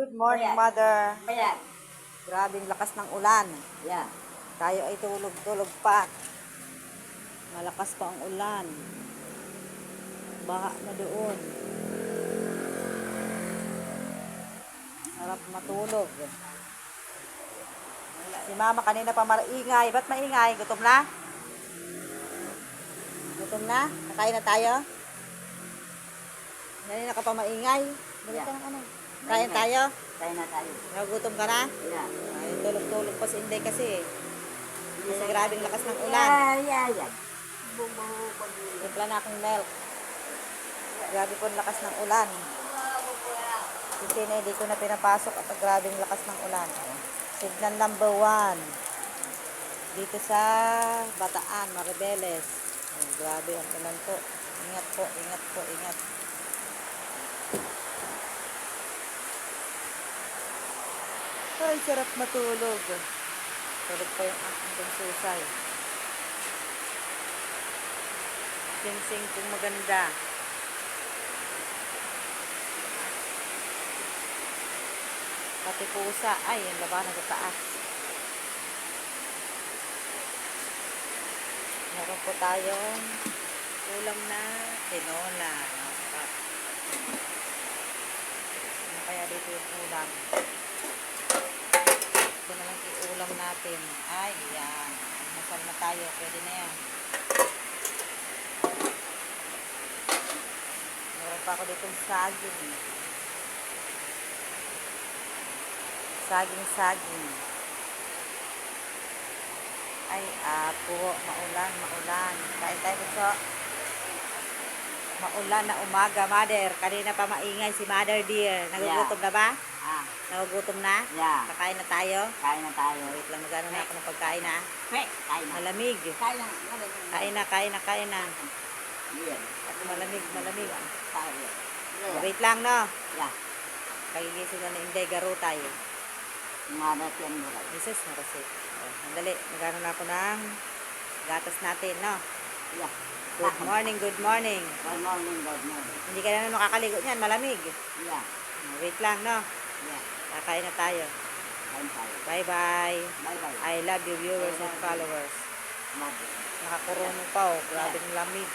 Good morning, Bayan. Mother. Bayan. Grabing lakas ng ulan. Yeah. Tayo ay tulog-tulog pa. Malakas pa ang ulan. Baha na doon. Sarap matulog. Si Mama kanina pa maingay. Ba't maingay? Gutom na? Gutom na? Kakain na tayo? Kanina ka pa maingay. Balik ka ng ano? Kain tayo? Kain na tayo. Nagutom ka na? Yeah. Ay, tulog-tulog pa si Inday kasi. Kasi grabing lakas ng ulan. Yeah. Timpla na akong milk. Grabe po ang lakas ng ulan. Kasi hindi ko na pinapasok at grabing lakas ng ulan. Signal number 1. Dito sa Bataan, Maribeles. Oh, grabe ang ulan po. Ingat po, ingat po, ingat. Ay, sarap matulog. Tulog pa yung aking bunsusay. Ginseng kung maganda. Pati pusa. Ay, yung labanan sa taas. Meron po tayong ulam na tinola. Masarap. Ano kaya dito yung ulam? Ito na lang iulam natin. Ay, yan. Masal na tayo. Pwede na yan. Meron pa ako ditong saging. Saging. Ay, apo. Maulan. Kain tayo gusto. Maulan na umaga, Mother. Kanina pa maingay si Mother dear. Nagugutom na ba? Nagugutom na? Yeah. Kakain na tayo? Kain na tayo. Wait lang, magano na ako ng pagkain na. Kain na. Malamig. Kain na. Kain na. Yeah. At malamig. Tayo. Wait lang, no? Yeah. Kagigising na ni Inday Garutay. Marat yan mo lang. Jesus, nakasit. Mandali, magano na ako ng gatas natin, no? Yeah. Good morning. Good morning. Hindi ka na makakaligo niyan, malamig. Yeah. Wait lang, no? Yeah. Kakain na tayo. Kain tayo. Bye-bye. Bye-bye. I love you, viewers and followers. Mother. Nakakurunong pa, oh. Grabing lamig.